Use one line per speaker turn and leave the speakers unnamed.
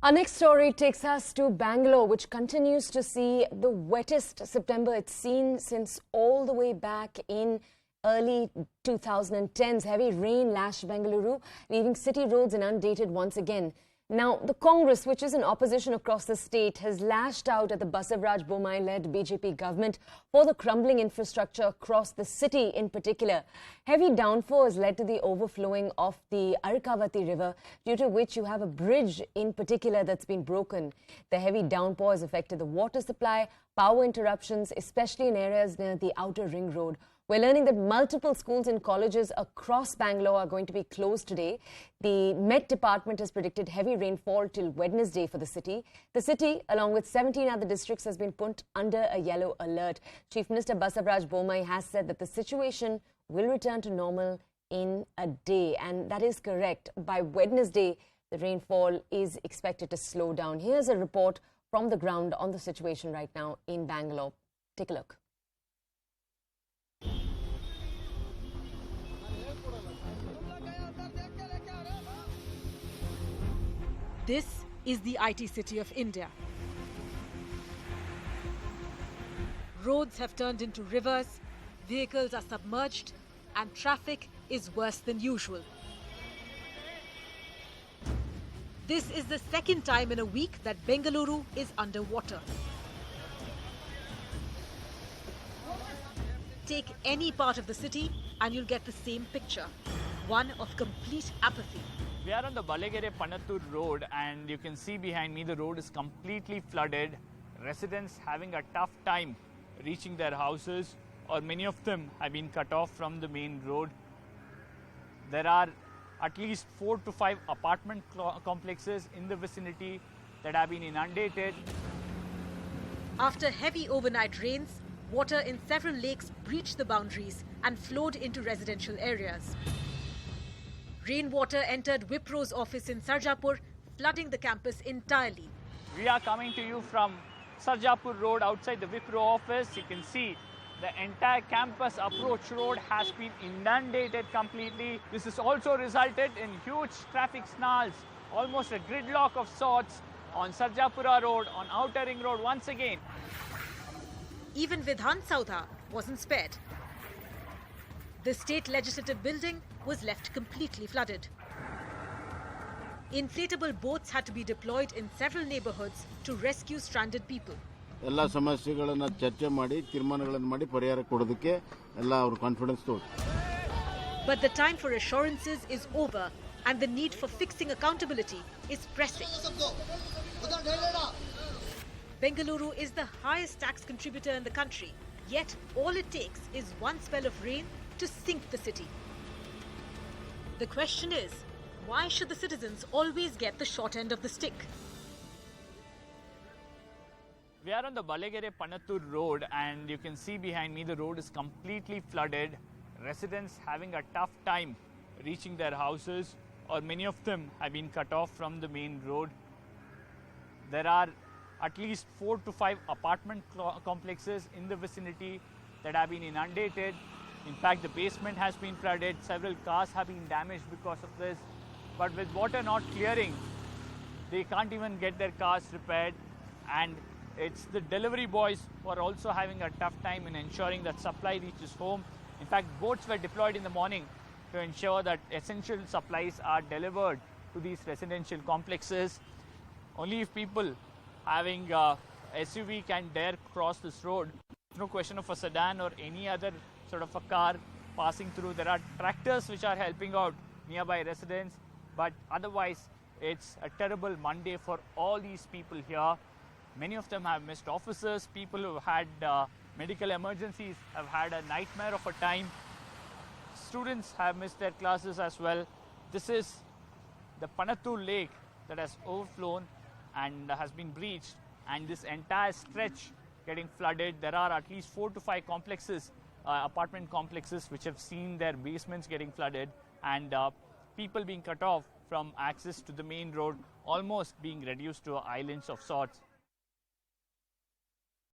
Our next story takes us to Bangalore, which continues to see the wettest September it's seen since all the way back in early 2010s. Heavy rain lashed Bengaluru, leaving city roads inundated once again. Now, the Congress, which is in opposition across the state, has lashed out at the Basavaraj Bommai-led BJP government for the crumbling infrastructure across the city in particular. Heavy downpour has led to the overflowing of the Arikavati river, due to which you have a bridge in particular that's been broken. The heavy downpour has affected the water supply, power interruptions, especially in areas near the outer ring road. We're learning that multiple schools and colleges across Bangalore are going to be closed today. The Met Department has predicted heavy rainfall till Wednesday for the city. The city, along with 17 other districts, has been put under a yellow alert. Chief Minister Basavaraj Bommai has said that the situation will return to normal in a day. And that is correct. By Wednesday, the rainfall is expected to slow down. Here's a report from the ground on the situation right now in Bangalore. Take a look.
This is the IT city of India. Roads have turned into rivers, vehicles are submerged, and traffic is worse than usual. This is the second time in a week that Bengaluru is underwater. Take any part of the city and you'll get the same picture, one of complete apathy.
We are on the Balagere-Panattur road, and you can see behind me the road is completely flooded. Residents having a tough time reaching their houses, or many of them have been cut off from the main road. There are at least 4 to 5 apartment complexes in the vicinity that have been inundated.
After heavy overnight rains, water in several lakes breached the boundaries and flowed into residential areas. Rainwater entered Wipro's office in Sarjapur, flooding the campus entirely.
We are coming to you from Sarjapur Road outside the Wipro office. You can see the entire campus approach road has been inundated completely. This has also resulted in huge traffic snarls, almost a gridlock of sorts on Sarjapura Road, on Outer Ring Road once again.
Even Vidhan Saudha wasn't spared. The state legislative building was left completely flooded. Inflatable boats had to be deployed in several neighborhoods to rescue stranded people.
ಎಲ್ಲ ಸಮಸ್ಯೆಗಳನ್ನು ಚರ್ಚೆ ಮಾಡಿ ತೀರ್ಮಾನಗಳನ್ನು ಮಾಡಿ ಪರಿಹಾರ ಕೊಡೋದಕ್ಕೆ ಎಲ್ಲ ಅವರು ಕಾನ್ಫಿಡೆನ್ಸ್ ತೋರಿಸ್ತಾರೆ.
But the time for assurances is over and the need for fixing accountability is pressing. Bengaluru is the highest tax contributor in the country, yet all it takes is one spell of rain to sink the city. The question is, why should the citizens always get the short end of the stick?
We are on the Balagere-Panattur road, and you can see behind me the road is completely flooded. Residents having a tough time reaching their houses, or many of them have been cut off from the main road. There are at least 4 to 5 apartment complexes in the vicinity that have been inundated. In fact, the basement has been flooded. Several cars have been damaged because of this. But with water not clearing, they can't even get their cars repaired. And it's the delivery boys who are also having a tough time in ensuring that supply reaches home. In fact, boats were deployed in the morning to ensure that essential supplies are delivered to these residential complexes. Only if people having SUV can dare cross this road. No question of a sedan or any other sort of a car passing through. There are tractors which are helping out nearby residents, but otherwise it's a terrible Monday for all these people here. Many of them have missed offices. People who have had medical emergencies have had a nightmare of a time. Students have missed their classes as well. This is the Panattur Lake that has overflown and has been breached, and this entire stretch getting flooded. There are at least 4 to 5 complexes, apartment complexes, which have seen their basements getting flooded, and people being cut off from access to the main road, almost being reduced to islands of sorts.